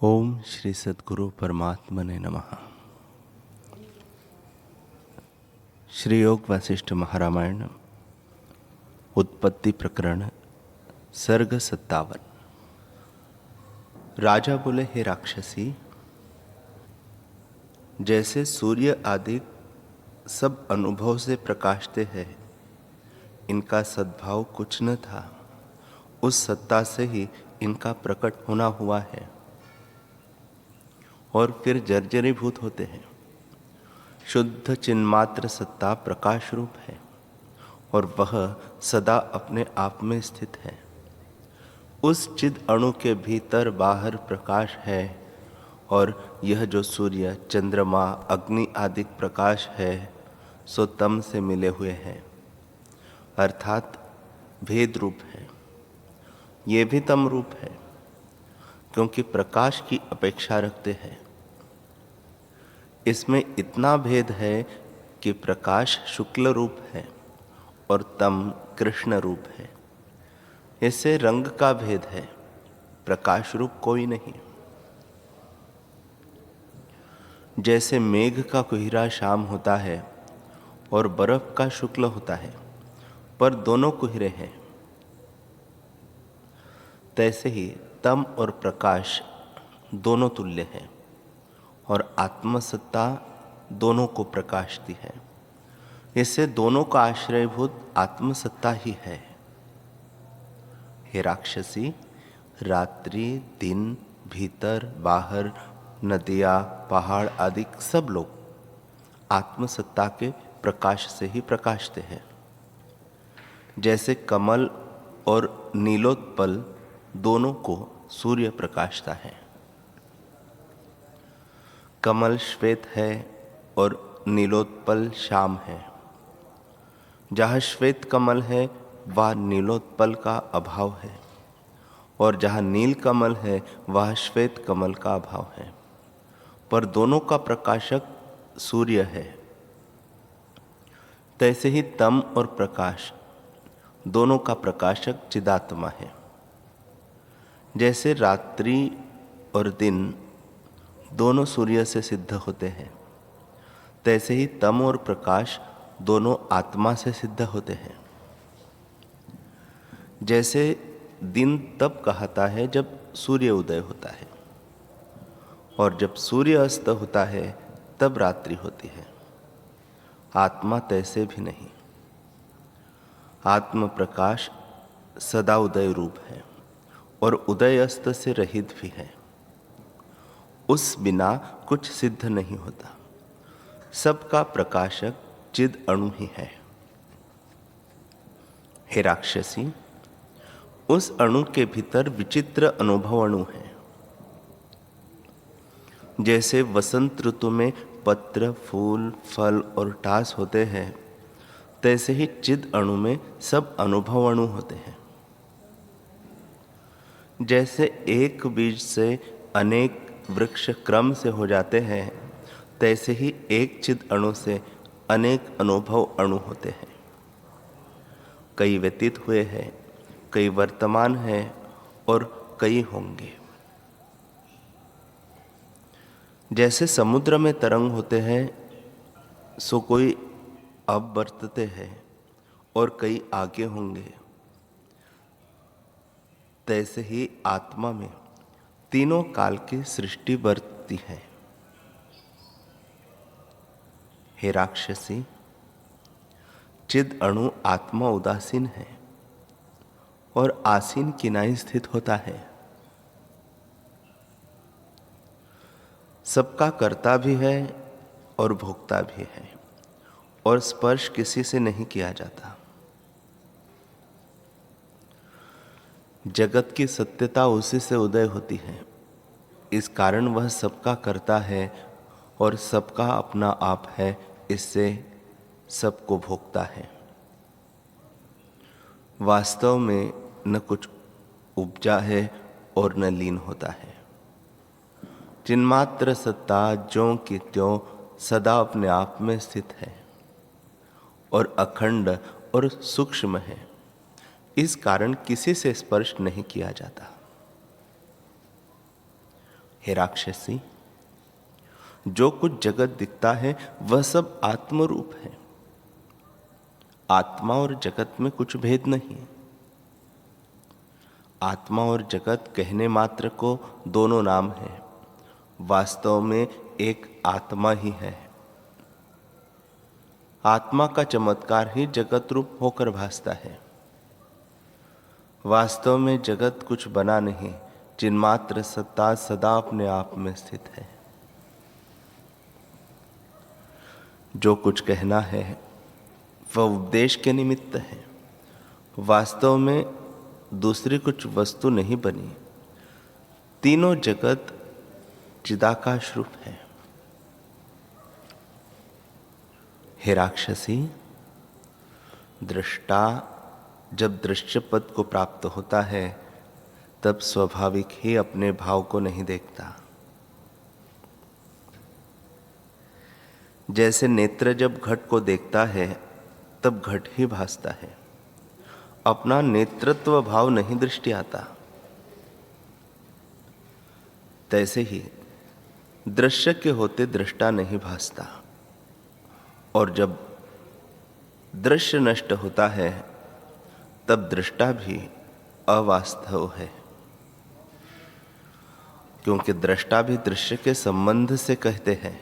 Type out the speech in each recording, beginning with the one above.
ओम श्री सद्गुरु परमात्मने नमः। श्री योग वशिष्ठ महारामायण उत्पत्ति प्रकरण सर्ग 57। राजा बोले, हे राक्षसी, जैसे सूर्य आदि सब अनुभव से प्रकाशते हैं, इनका सद्भाव कुछ न था, उस सत्ता से ही इनका प्रकट होना हुआ है और फिर जर्जरीभूत होते हैं। शुद्ध चिन्मात्र सत्ता प्रकाश रूप है और वह सदा अपने आप में स्थित है। उस चिद अणु के भीतर बाहर प्रकाश है और यह जो सूर्य, चंद्रमा, अग्नि आदि प्रकाश है सो तम से मिले हुए हैं, अर्थात भेद रूप है। ये भी तम रूप है क्योंकि प्रकाश की अपेक्षा रखते हैं। इसमें इतना भेद है कि प्रकाश शुक्ल रूप है और तम कृष्ण रूप है। इससे रंग का भेद है, प्रकाश रूप कोई नहीं। जैसे मेघ का कुहिरा शाम होता है और बर्फ का शुक्ल होता है, पर दोनों कुहिरे हैं, तैसे ही तम और प्रकाश दोनों तुल्य हैं और आत्मसत्ता दोनों को प्रकाशती है। इससे दोनों का आश्रयभूत आत्मसत्ता ही है। हे राक्षसी, रात्रि, दिन, भीतर, बाहर, नदियाँ, पहाड़ आदि सब लोग आत्मसत्ता के प्रकाश से ही प्रकाशते हैं। जैसे कमल और नीलोत्पल दोनों को सूर्य प्रकाशता है। कमल श्वेत है और नीलोत्पल श्याम है। जहाँ श्वेत कमल है वह नीलोत्पल का अभाव है और जहाँ नील कमल है वह श्वेत कमल का अभाव है, पर दोनों का प्रकाशक सूर्य है। तैसे ही तम और प्रकाश दोनों का प्रकाशक चिदात्मा है। जैसे रात्रि और दिन दोनों सूर्य से सिद्ध होते हैं, तैसे ही तम और प्रकाश दोनों आत्मा से सिद्ध होते हैं। जैसे दिन तब कहता है जब सूर्य उदय होता है और जब सूर्य अस्त होता है तब रात्रि होती है। आत्मा तैसे भी नहीं। आत्म प्रकाश सदा उदय रूप है और उदय अस्त से रहित भी है। उस बिना कुछ सिद्ध नहीं होता। सबका प्रकाशक चिद अणु ही है। हे राक्षसी, उस अणु के भीतर विचित्र अनुभव अणु है। जैसे वसंत ऋतु में पत्र, फूल, फल और टास होते हैं, तैसे ही चिद अणु में सब अनुभव अणु होते हैं। जैसे एक बीज से अनेक वृक्ष क्रम से हो जाते हैं, तैसे ही एक चिद अणु से अनेक अनुभव अणु होते हैं। कई व्यतीत हुए हैं, कई वर्तमान हैं और कई होंगे। जैसे समुद्र में तरंग होते हैं सो कोई अब वर्तते हैं और कई आगे होंगे, तैसे ही आत्मा में तीनों काल की सृष्टि बरतती है। हे राक्षसी, चिद अणु आत्मा उदासीन है और आसीन किनाई स्थित होता है। सबका कर्ता भी है और भोक्ता भी है और स्पर्श किसी से नहीं किया जाता। जगत की सत्यता उसी से उदय होती है, इस कारण वह सबका कर्ता है और सबका अपना आप है, इससे सबको भोगता है। वास्तव में न कुछ उपजा है और न लीन होता है। चिन्मात्र सत्ता ज्यों की त्यों सदा अपने आप में स्थित है और अखंड और सूक्ष्म है, इस कारण किसी से स्पर्श नहीं किया जाता। हे राक्षसी, जो कुछ जगत दिखता है वह सब आत्मरूप है। आत्मा और जगत में कुछ भेद नहीं। आत्मा और जगत कहने मात्र को दोनों नाम हैं, वास्तव में एक आत्मा ही है। आत्मा का चमत्कार ही जगत रूप होकर भासता है। वास्तव में जगत कुछ बना नहीं, चिन्मात्र सत्ता सदा अपने आप में स्थित है। जो कुछ कहना है वह उपदेश के निमित्त है। वास्तव में दूसरी कुछ वस्तु नहीं बनी। तीनों जगत चिदाकाश रूप है। हे राक्षसी, दृष्टा जब दृश्य पद को प्राप्त होता है तब स्वाभाविक ही अपने भाव को नहीं देखता। जैसे नेत्र जब घट को देखता है तब घट ही भासता है, अपना नेतृत्व भाव नहीं दृष्टि आता। तैसे ही दृश्य के होते दृष्टा नहीं भासता, और जब दृश्य नष्ट होता है तब दृष्टा भी अवास्तव है, क्योंकि दृष्टा भी दृश्य के संबंध से कहते हैं।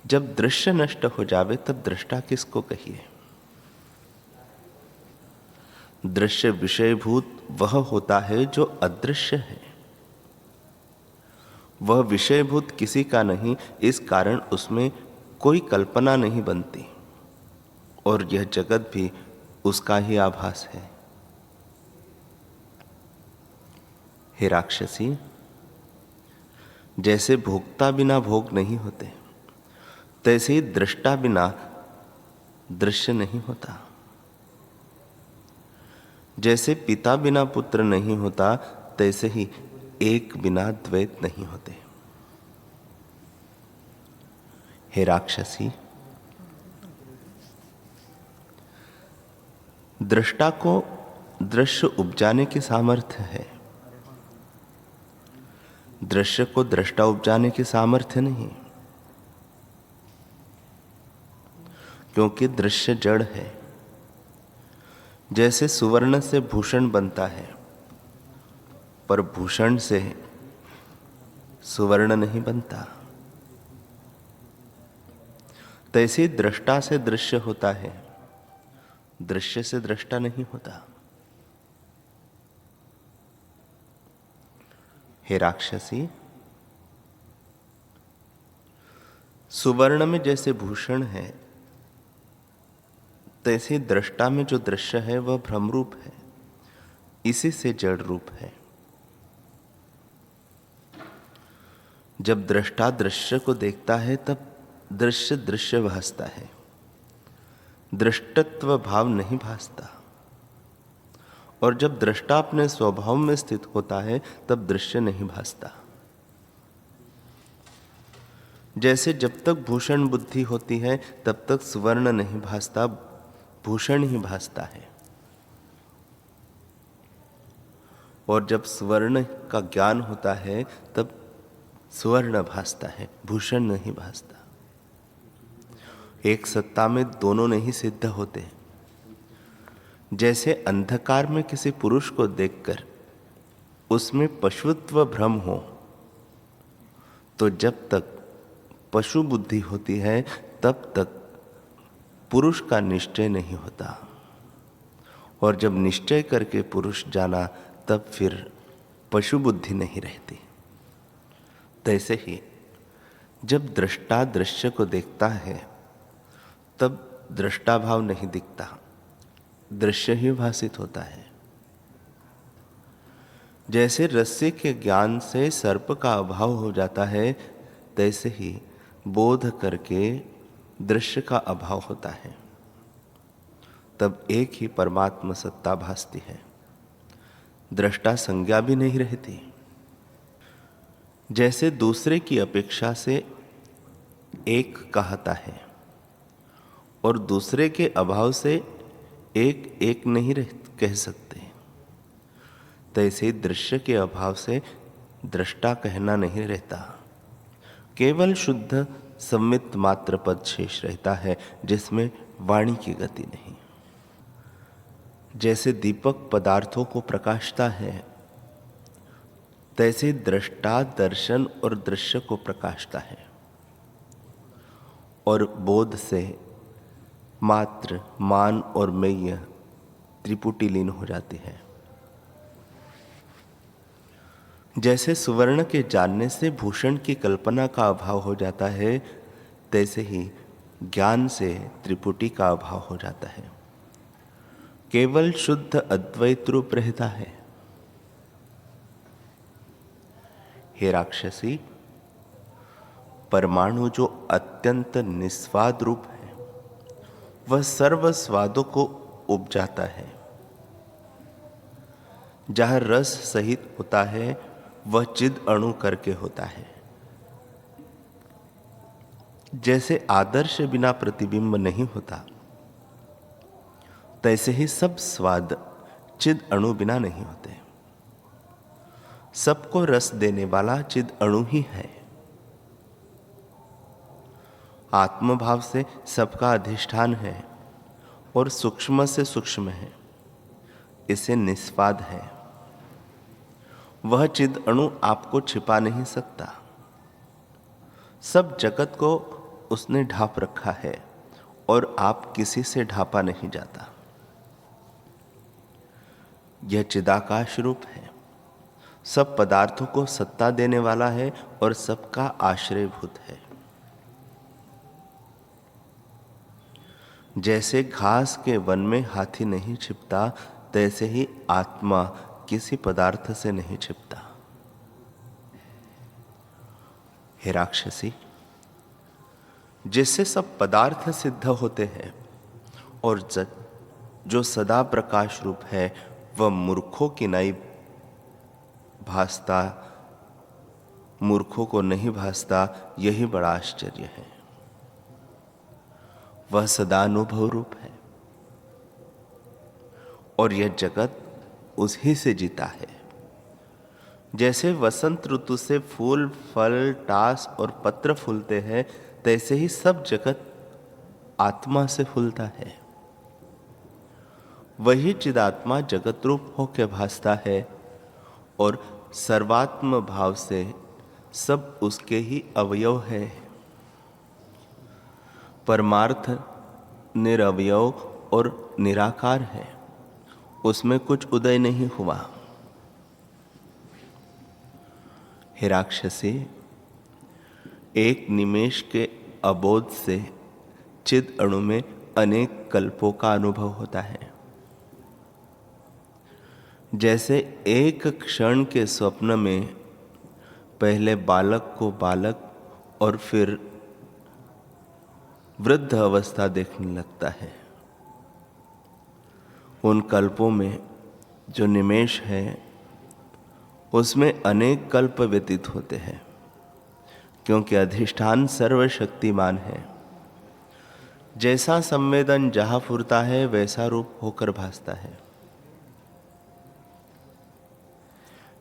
जब दृश्य नष्ट हो जावे तब दृष्टा किसको कहिए। दृश्य विषयभूत वह होता है जो अदृश्य है। वह विषयभूत किसी का नहीं, इस कारण उसमें कोई कल्पना नहीं बनती, और यह जगत भी उसका ही आभास है। हे राक्षसी, जैसे भोक्ता बिना भोग नहीं होते, तैसे ही दृष्टा बिना दृश्य नहीं होता। जैसे पिता बिना पुत्र नहीं होता, तैसे ही एक बिना द्वैत नहीं होते। हे राक्षसी, दृष्टा को दृश्य उपजाने की सामर्थ्य है, दृश्य को दृष्टा उपजाने की सामर्थ्य नहीं, क्योंकि दृश्य जड़ है। जैसे सुवर्ण से भूषण बनता है, पर भूषण से सुवर्ण नहीं बनता, तैसे दृष्टा से दृश्य होता है, दृश्य से दृष्टा नहीं होता। हे राक्षसी, सुवर्ण में जैसे भूषण है, तैसे दृष्टा में जो दृश्य है वह भ्रम रूप है, इसी से जड़ रूप है। जब दृष्टा दृश्य को देखता है तब दृश्य दृश्य भासता है, दृष्टत्व भाव नहीं भासता। और जब दृष्टा अपने स्वभाव में स्थित होता है तब दृश्य नहीं भासता। जैसे जब तक भूषण बुद्धि होती है तब तक सुवर्ण नहीं भासता, भूषण ही भासता है। और जब सुवर्ण का ज्ञान होता है तब सुवर्ण भासता है, भूषण नहीं भासता। एक सत्ता में दोनों नहीं सिद्ध होते। जैसे अंधकार में किसी पुरुष को देखकर उसमें पशुत्व भ्रम हो, तो जब तक पशु बुद्धि होती है तब तक पुरुष का निश्चय नहीं होता, और जब निश्चय करके पुरुष जाना तब फिर पशु बुद्धि नहीं रहती। तैसे ही जब दृष्टा दृश्य को देखता है तब दृष्टा भाव नहीं दिखता, दृश्य ही भासित होता है। जैसे रस्सी के ज्ञान से सर्प का अभाव हो जाता है, तैसे ही बोध करके दृश्य का अभाव होता है, तब एक ही परमात्मा सत्ता भासती है, दृष्टा संज्ञा भी नहीं रहती। जैसे दूसरे की अपेक्षा से एक कहता है और दूसरे के अभाव से एक एक नहीं कह सकते, तैसे दृश्य के अभाव से दृष्टा कहना नहीं रहता, केवल शुद्ध संवित मात्र पद शेष रहता है, जिसमें वाणी की गति नहीं। जैसे दीपक पदार्थों को प्रकाशता है, तैसे दृष्टा दर्शन और दृश्य को प्रकाशता है, और बोध से मात्र, मान और मेय त्रिपुटी लीन हो जाती है। जैसे सुवर्ण के जानने से भूषण की कल्पना का अभाव हो जाता है, तैसे ही ज्ञान से त्रिपुटी का अभाव हो जाता है। केवल शुद्ध अद्वैत रूप रहता है। हे राक्षसी, परमाणु जो अत्यंत निस्वाद रूप है, वह सर्व स्वादों को उपजाता है। जहाँ रस सहित होता है, वह चिद अणु करके होता है। जैसे आदर्श बिना प्रतिबिंब नहीं होता, तैसे ही सब स्वाद चिद अणु बिना नहीं होते। सबको रस देने वाला चिद अणु ही है। आत्मभाव से सबका अधिष्ठान है और सूक्ष्म से सूक्ष्म है, इसे निस्वाद है। वह चिद अणु आपको छिपा नहीं सकता। सब जगत को उसने ढांप रखा है और आप किसी से ढांपा नहीं जाता। यह चिदाकाश रूप है, सब पदार्थों को सत्ता देने वाला है और सबका आश्रयभूत है। जैसे घास के वन में हाथी नहीं छिपता, तैसे ही आत्मा किसी पदार्थ से नहीं छिपता। हे राक्षसी, जिससे सब पदार्थ सिद्ध होते हैं और जो सदा प्रकाश रूप है, वह मूर्खों की नहीं भासता, मूर्खों को नहीं भासता, यही बड़ा आश्चर्य है। वह सदा अनुभव रूप है और यह जगत उसी से जीता है। जैसे वसंत ऋतु से फूल, फल, टास और पत्र फूलते हैं, तैसे ही सब जगत आत्मा से फूलता है। वही चिदात्मा जगत रूप होकर भासता है और सर्वात्म भाव से सब उसके ही अवयव है। परमार्थ निरवयव और निराकार है, उसमें कुछ उदय नहीं हुआ। हे राक्षसी, एक निमेष के अबोध से चिद अणु में अनेक कल्पों का अनुभव होता है। जैसे एक क्षण के स्वप्न में पहले बालक को बालक और फिर वृद्ध अवस्था देखने लगता है, उन कल्पों में जो निमेष है, उसमें अनेक कल्प व्यतीत होते हैं, क्योंकि अधिष्ठान सर्वशक्तिमान है। जैसा संवेदन जहाँ फुरता है, वैसा रूप होकर भासता है।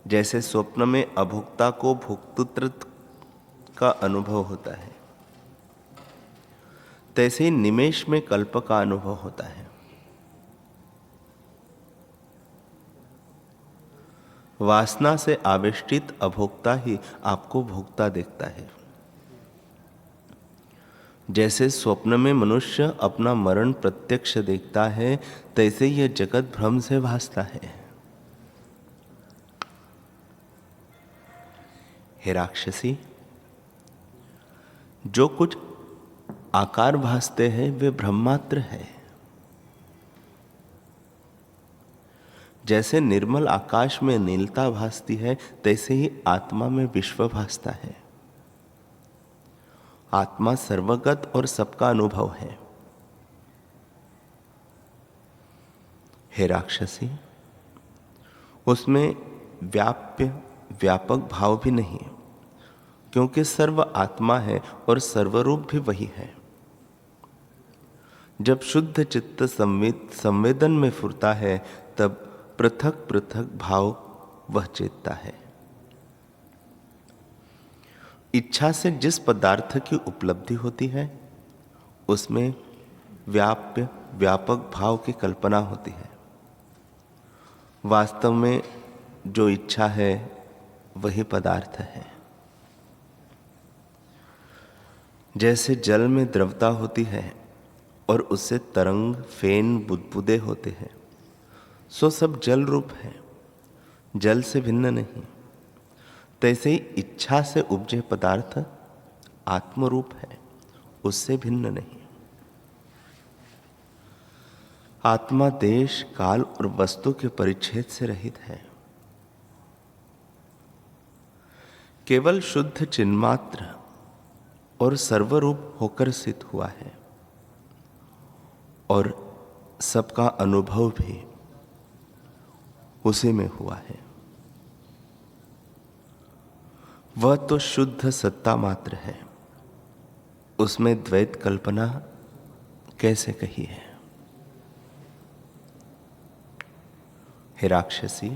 जैसे स्वप्न में अभोक्ता को भोक्तृत्व का अनुभव होता है, तैसे ही निमेष में कल्प का अनुभव होता है। वासना से आवेष्टित अभोक्ता ही आपको भोक्ता देखता है। जैसे स्वप्न में मनुष्य अपना मरण प्रत्यक्ष देखता है, तैसे यह जगत भ्रम से भासता है। हे राक्षसी, जो कुछ आकार भासते हैं, वे ब्रह्मात्र है। जैसे निर्मल आकाश में नीलता भासती है, तैसे ही आत्मा में विश्व भासता है। आत्मा सर्वगत और सबका अनुभव है। हे राक्षसी, उसमें व्यापक भाव भी नहीं, क्योंकि सर्व आत्मा है और सर्वरूप भी वही है। जब शुद्ध चित्त संवेदन में फुरता है, तब पृथक पृथक भाव वह चेतता है। इच्छा से जिस पदार्थ की उपलब्धि होती है उसमें व्याप्य व्यापक भाव की कल्पना होती है। वास्तव में जो इच्छा है वही पदार्थ है। जैसे जल में द्रवता होती है और उससे तरंग, फेन, बुदबुदे होते हैं, सो सब जल रूप है, जल से भिन्न नहीं। तैसे ही इच्छा से उपजे पदार्थ आत्मरूप है, उससे भिन्न नहीं। आत्मा देश, काल और वस्तु के परिच्छेद से रहित है। केवल शुद्ध चिन्मात्र और सर्वरूप होकर स्थित हुआ है और सबका अनुभव भी उसी में हुआ है। वह तो शुद्ध सत्ता मात्र है, उसमें द्वैत कल्पना कैसे कही है? हे राक्षसी,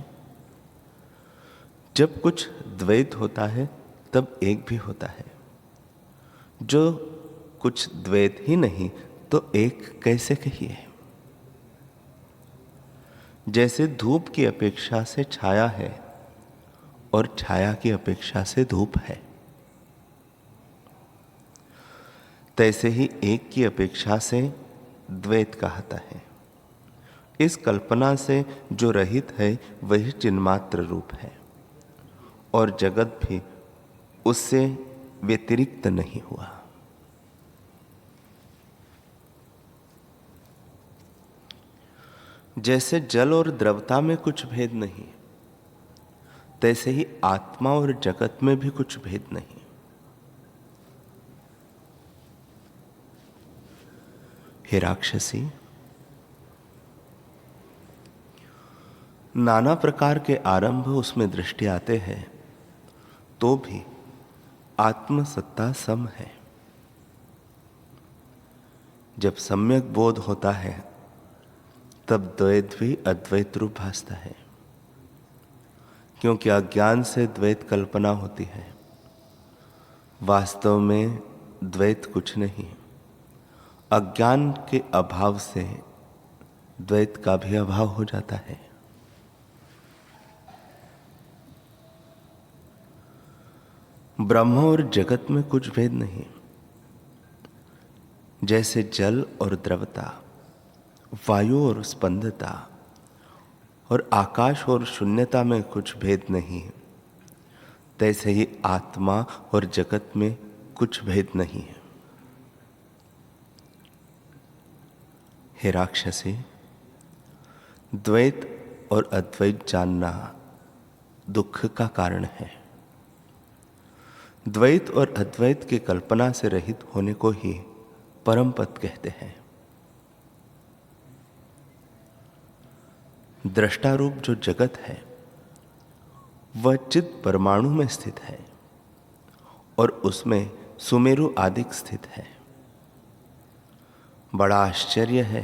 जब कुछ द्वैत होता है तब एक भी होता है। जो कुछ द्वैत ही नहीं तो एक कैसे कहिए? जैसे धूप की अपेक्षा से छाया है और छाया की अपेक्षा से धूप है, तैसे ही एक की अपेक्षा से द्वैत कहता है। इस कल्पना से जो रहित है वही चिन्मात्र रूप है और जगत भी उससे व्यतिरिक्त नहीं हुआ। जैसे जल और द्रवता में कुछ भेद नहीं, तैसे ही आत्मा और जगत में भी कुछ भेद नहीं। हे राक्षसी, नाना प्रकार के आरंभ उसमें दृष्टि आते हैं तो भी आत्मसत्ता सम है। जब सम्यक बोध होता है तब द्वैत भी अद्वैत रूप भासता है, क्योंकि अज्ञान से द्वैत कल्पना होती है। वास्तव में द्वैत कुछ नहीं, अज्ञान के अभाव से द्वैत का भी अभाव हो जाता है। ब्रह्म और जगत में कुछ भेद नहीं। जैसे जल और द्रवता, वायु और स्पंदता और आकाश और शून्यता में कुछ भेद नहीं, तैसे ही आत्मा और जगत में कुछ भेद नहीं है। हे राक्षसी, द्वैत और अद्वैत जानना दुख का कारण है। द्वैत और अद्वैत की कल्पना से रहित होने को ही परम पद कहते हैं। दृष्टा रूप जो जगत है वह चित परमाणु में स्थित है और उसमें सुमेरु आदिक स्थित है। बड़ा आश्चर्य है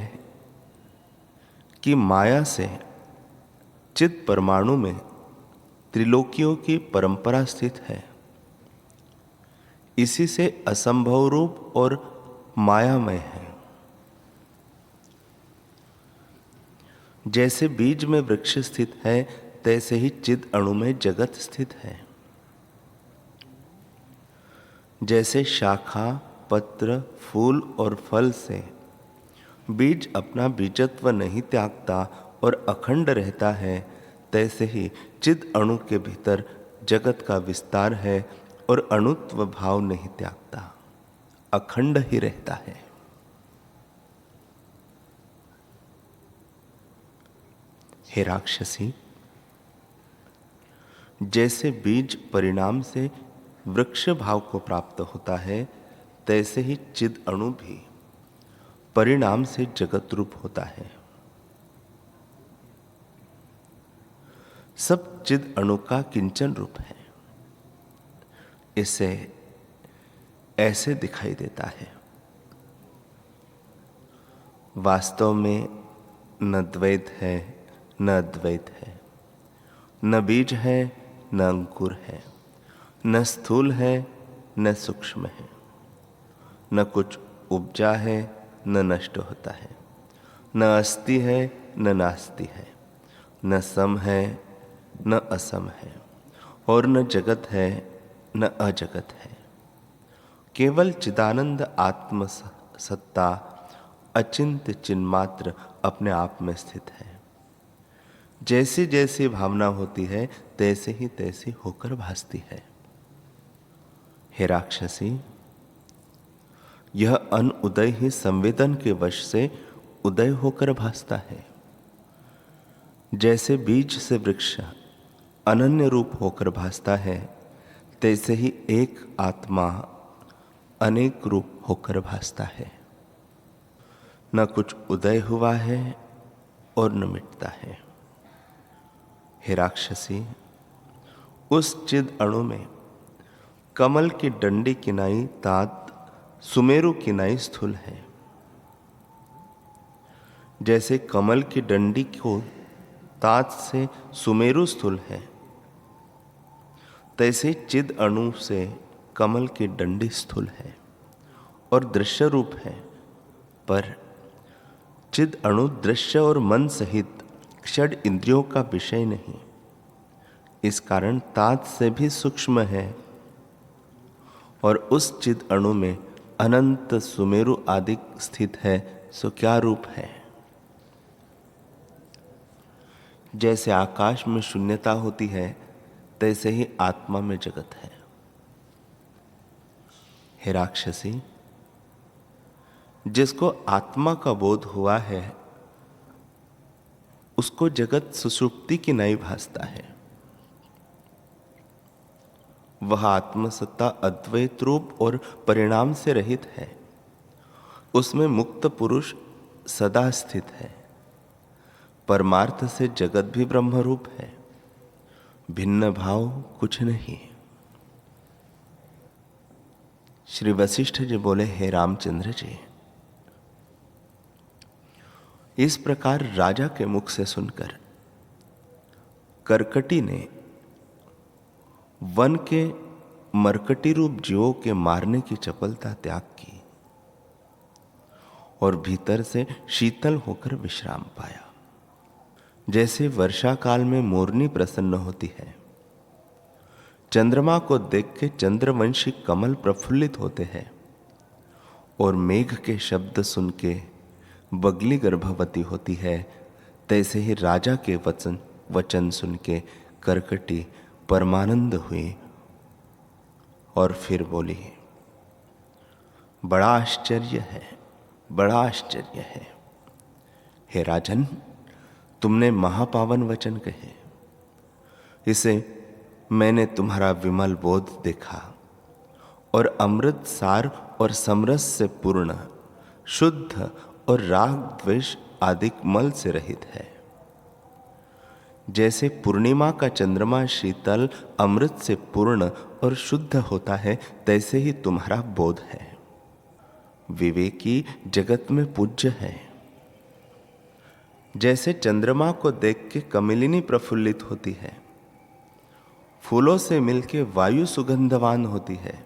कि माया से चित परमाणु में त्रिलोकियों की परंपरा स्थित है। इसी से असंभव रूप और मायामय है। जैसे बीज में वृक्ष स्थित है, तैसे ही चिद अणु में जगत स्थित है। जैसे शाखा, पत्र, फूल और फल से बीज अपना बीजत्व नहीं त्यागता और अखंड रहता है, तैसे ही चिद अणु के भीतर जगत का विस्तार है और अणुत्व भाव नहीं त्यागता, अखंड ही रहता है। हे राक्षसी, जैसे बीज परिणाम से वृक्ष भाव को प्राप्त होता है, तैसे ही चिद अणु भी परिणाम से जगत रूप होता है। सब चिद अणु का किंचन रूप है। इससे ऐसे दिखाई देता है। वास्तव में न द्वैत है न अद्वैत है, न बीज है न अंकुर है, न स्थूल है न सूक्ष्म है, न कुछ उपजा है न नष्ट होता है, न अस्ति है न नास्ति है, न सम है न असम है, और न जगत है न अजगत है। केवल चिदानंद आत्म सत्ता अचिंत्य चिन्मात्र अपने आप में स्थित है। जैसी जैसी भावना होती है तैसे ही तैसी होकर भासती है। हे राक्षसी, यह अन उदय ही संवेदन के वश से उदय होकर भासता है। जैसे बीज से वृक्ष अनन्य रूप होकर भासता है, तैसे ही एक आत्मा अनेक रूप होकर भासता है। न कुछ उदय हुआ है और न मिटता है। हे राक्षसी, उस चिद अणु में कमल की डंडी किनाई तात सुमेरु किनाई स्थूल है। जैसे कमल की डंडी को तात से सुमेरु स्थूल है, तैसे चिद अणु से कमल की डंडी स्थूल है और दृश्य रूप है। पर चिद अणु दृश्य और मन सहित षड इंद्रियों का विषय नहीं, इस कारण तात से भी सूक्ष्म है। और उस चिद अणु में अनंत सुमेरु आदि स्थित है, सो क्या रूप है। जैसे आकाश में शून्यता होती है, तैसे ही आत्मा में जगत है। हे राक्षसी, जिसको आत्मा का बोध हुआ है, उसको जगत सुषुप्ति की नाई भासता है। वह आत्मसत्ता अद्वैत रूप और परिणाम से रहित है। उसमें मुक्त पुरुष सदा स्थित है। परमार्थ से जगत भी ब्रह्म रूप है, भिन्न भाव कुछ नहीं। श्री वशिष्ठ जी बोले, हे रामचंद्र जी, इस प्रकार राजा के मुख से सुनकर करकटी ने वन के मरकटी रूप जीवों के मारने की चपलता त्याग की और भीतर से शीतल होकर विश्राम पाया। जैसे वर्षा काल में मोरनी प्रसन्न होती है, चंद्रमा को देख के चंद्रवंशी कमल प्रफुल्लित होते हैं और मेघ के शब्द सुन के बगली गर्भवती होती है, तैसे ही राजा के वचन सुन के करकटी परमानंद हुई और फिर बोली, बड़ा आश्चर्य है, बड़ा आश्चर्य है। हे राजन, तुमने महापावन वचन कहे, इसे मैंने तुम्हारा विमल बोध देखा और अमृत सार और समरस से पूर्ण, शुद्ध और राग द्वेष आदि मल से रहित है। जैसे पूर्णिमा का चंद्रमा शीतल अमृत से पूर्ण और शुद्ध होता है, तैसे ही तुम्हारा बोध है। विवेकी जगत में पूज्य है। जैसे चंद्रमा को देख के कमलिनी प्रफुल्लित होती है, फूलों से मिलके वायु सुगंधवान होती है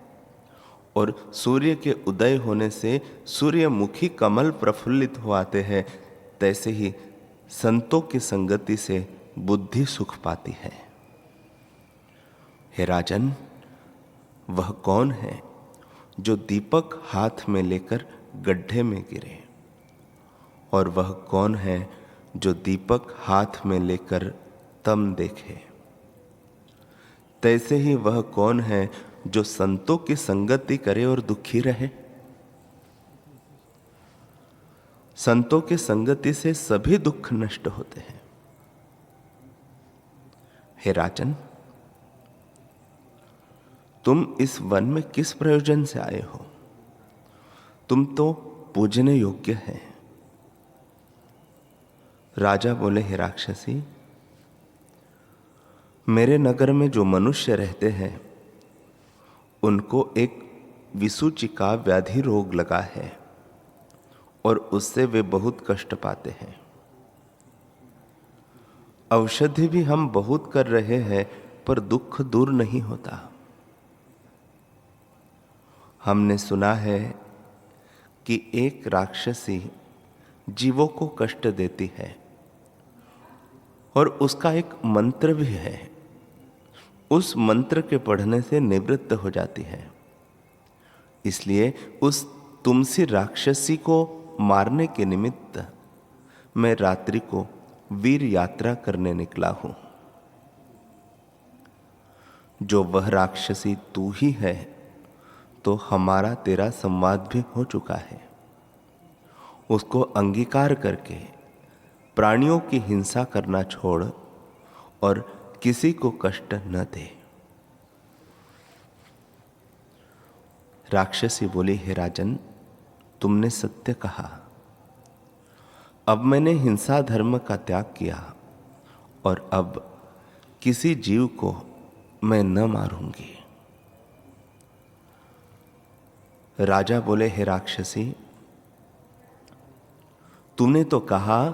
और सूर्य के उदय होने से सूर्यमुखी कमल प्रफुल्लित हो आते हैं, तैसे ही संतों की संगति से बुद्धि सुख पाती है। हे राजन, वह कौन है जो दीपक हाथ में लेकर गड्ढे में गिरे, और वह कौन है जो दीपक हाथ में लेकर तम देखे। तैसे ही वह कौन है जो संतों की संगति करे और दुखी रहे। संतों की संगति से सभी दुख नष्ट होते हैं। हे राजन, तुम इस वन में किस प्रयोजन से आए हो? तुम तो पूजने योग्य है। राजा बोले, हे राक्षसी, मेरे नगर में जो मनुष्य रहते हैं उनको एक विसूचिका व्याधि रोग लगा है और उससे वे बहुत कष्ट पाते हैं। औषधि भी हम बहुत कर रहे हैं पर दुख दूर नहीं होता। हमने सुना है कि एक राक्षसी जीवों को कष्ट देती है और उसका एक मंत्र भी है। उस मंत्र के पढ़ने से निवृत्त हो जाती है। इसलिए उस तुमसी राक्षसी को मारने के निमित्त मैं रात्रि को वीर यात्रा करने निकला हूं। जो वह राक्षसी तू ही है, तो हमारा तेरा संवाद भी हो चुका है। उसको अंगीकार करके प्राणियों की हिंसा करना छोड़ और किसी को कष्ट न दे। राक्षसी बोली, हे राजन, तुमने सत्य कहा। अब मैंने हिंसा धर्म का त्याग किया और अब किसी जीव को मैं न मारूंगी। राजा बोले, हे राक्षसी, तूने तो कहा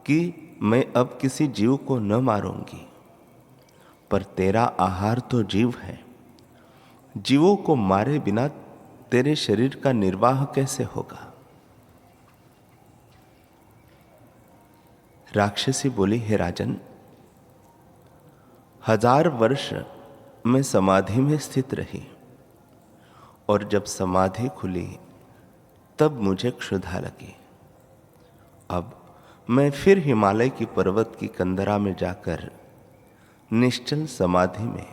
कि मैं अब किसी जीव को न मारूंगी, पर तेरा आहार तो जीव है। जीवों को मारे बिना तेरे शरीर का निर्वाह कैसे होगा? राक्षसी बोली, हे राजन, 1000 वर्ष मैं समाधि में स्थित रही और जब समाधि खुली तब मुझे क्षुधा लगी। अब मैं फिर हिमालय की पर्वत की कंदरा में जाकर निश्चल समाधि में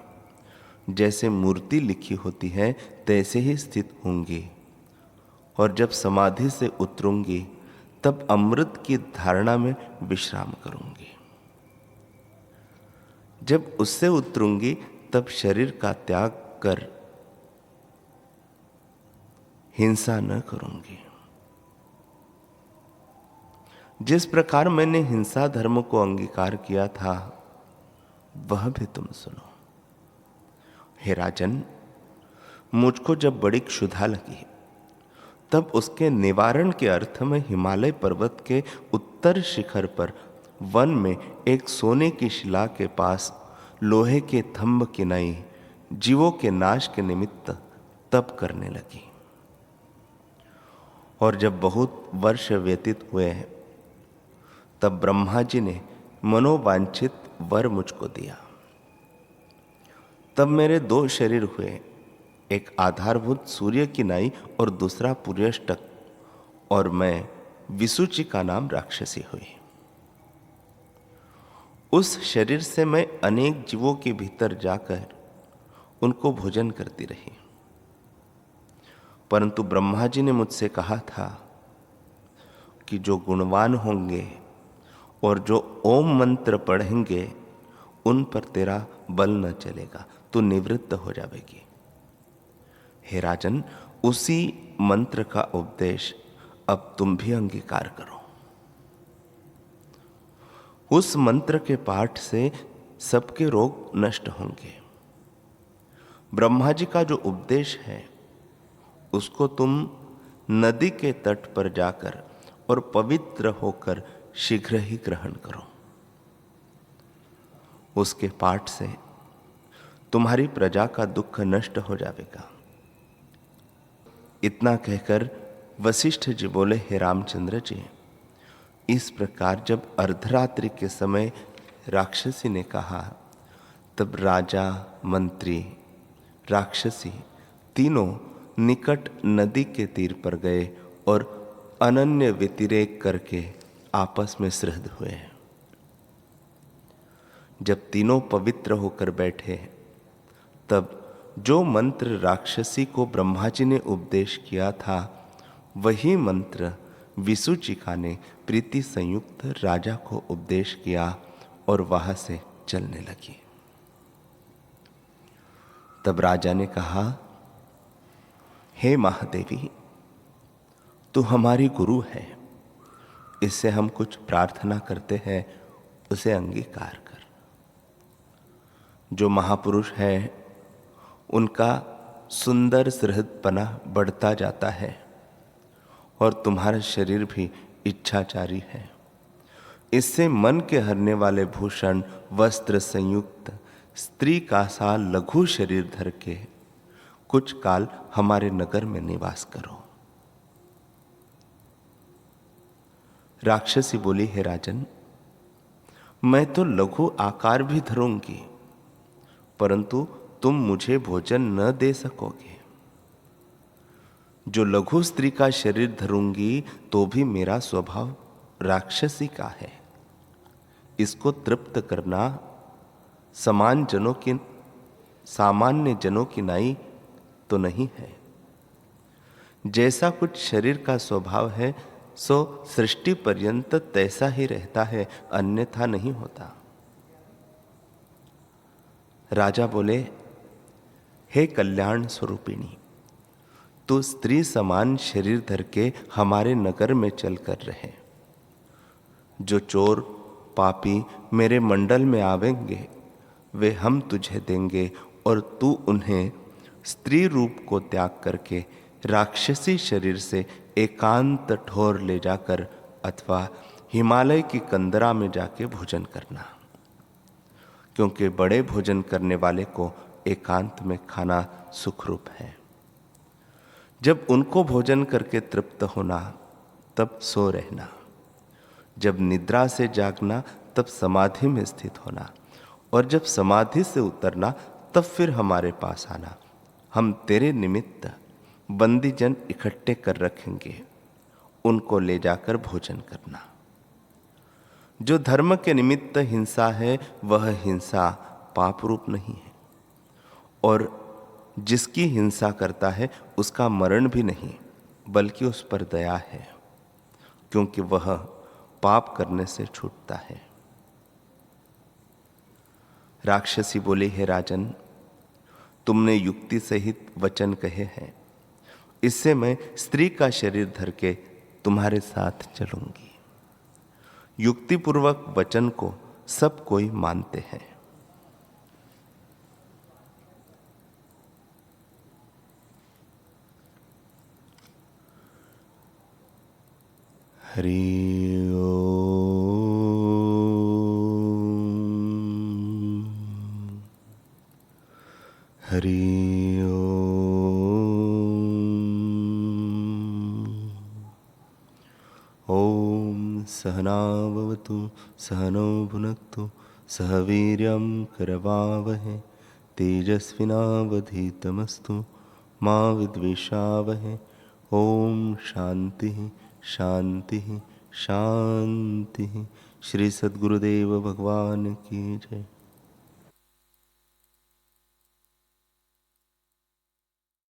जैसे मूर्ति लिखी होती है तैसे ही स्थित होंगी, और जब समाधि से उतरूंगी तब अमृत की धारणा में विश्राम करूंगी। जब उससे उतरूंगी तब शरीर का त्याग कर हिंसा न करूंगी। जिस प्रकार मैंने हिंसा धर्म को अंगीकार किया था वह भी तुम सुनो। हे राजन, मुझको जब बड़ी क्षुधा लगी तब उसके निवारण के अर्थ में हिमालय पर्वत के उत्तर शिखर पर वन में एक सोने की शिला के पास लोहे के थंब किनाई जीवों के नाश के निमित्त तप करने लगी। और जब बहुत वर्ष व्यतीत हुए तब ब्रह्मा जी ने मनोवांछित वर मुझको दिया। तब मेरे 2 शरीर हुए, एक आधारभूत सूर्य की नाई और दूसरा पुर्यष्टक, और मैं विसूची का नाम राक्षसी हुई। उस शरीर से मैं अनेक जीवों के भीतर जाकर उनको भोजन करती रही, परंतु ब्रह्मा जी ने मुझसे कहा था कि जो गुणवान होंगे और जो ओम मंत्र पढ़ेंगे उन पर तेरा बल न चलेगा, तू निवृत्त हो जाएगी। हे राजन, उसी मंत्र का उपदेश अब तुम भी अंगीकार करो। उस मंत्र के पाठ से सबके रोग नष्ट होंगे। ब्रह्मा जी का जो उपदेश है उसको तुम नदी के तट पर जाकर और पवित्र होकर शीघ्र ही ग्रहण करो। उसके पाठ से तुम्हारी प्रजा का दुख नष्ट हो जाएगा। इतना कहकर वशिष्ठ जी बोले, हे रामचंद्र जी, इस प्रकार जब अर्धरात्रि के समय राक्षसी ने कहा तब राजा, मंत्री, राक्षसी तीनों निकट नदी के तीर पर गए और अनन्य व्यतिरेक करके आपस में सहृद हुए। जब तीनों पवित्र होकर बैठे तब जो मंत्र राक्षसी को ब्रह्मा जी ने उपदेश किया था वही मंत्र विसूचिका ने प्रीति संयुक्त राजा को उपदेश किया और वहां से चलने लगी। तब राजा ने कहा, हे महादेवी, तू हमारी गुरु है, इससे हम कुछ प्रार्थना करते हैं, उसे अंगीकार कर। जो महापुरुष है उनका सुंदर सहृदपना बढ़ता जाता है और तुम्हारा शरीर भी इच्छाचारी है। इससे मन के हरने वाले भूषण वस्त्र संयुक्त स्त्री का सा लघु शरीर धर के कुछ काल हमारे नगर में निवास करो। राक्षसी बोली, हे राजन, मैं तो लघु आकार भी धरूंगी, परंतु तुम मुझे भोजन न दे सकोगे। जो लघु स्त्री का शरीर धरूंगी तो भी मेरा स्वभाव राक्षसी का है। इसको तृप्त करना सामान्य जनों की नाई तो नहीं है। जैसा कुछ शरीर का स्वभाव है सो सृष्टि पर्यंत तैसा ही रहता है, अन्यथा नहीं होता। राजा बोले, हे कल्याण स्वरूपिणी, तू स्त्री समान शरीर धर के हमारे नगर में चल कर रहे। जो चोर पापी मेरे मंडल में आवेंगे वे हम तुझे देंगे और तू उन्हें स्त्री रूप को त्याग करके राक्षसी शरीर से एकांत ठोर ले जाकर अथवा हिमालय की कंदरा में जाके भोजन करना, क्योंकि बड़े भोजन करने वाले को एकांत में खाना सुखरूप है। जब उनको भोजन करके तृप्त होना तब सो रहना, जब निद्रा से जागना तब समाधि में स्थित होना, और जब समाधि से उतरना तब फिर हमारे पास आना। हम तेरे निमित्त बंदीजन इकट्ठे कर रखेंगे, उनको ले जाकर भोजन करना। जो धर्म के निमित्त हिंसा है वह हिंसा पाप रूप नहीं है, और जिसकी हिंसा करता है उसका मरण भी नहीं बल्कि उस पर दया है, क्योंकि वह पाप करने से छूटता है। राक्षसी बोली, हे राजन, तुमने युक्ति सहित वचन कहे हैं, इससे मैं स्त्री का शरीर धर के तुम्हारे साथ चलूंगी। युक्तिपूर्वक वचन को सब कोई मानते हैं। हरि ओम। हरि ओम। सहना भवतु सहनौ भुनक्तु सह वीर्यं करवावहै तेजस्विनावधीतमस्तु मा विद्विषावहै। ओम शांति शांति शांति। श्री सद्गुरुदेव भगवान की जय।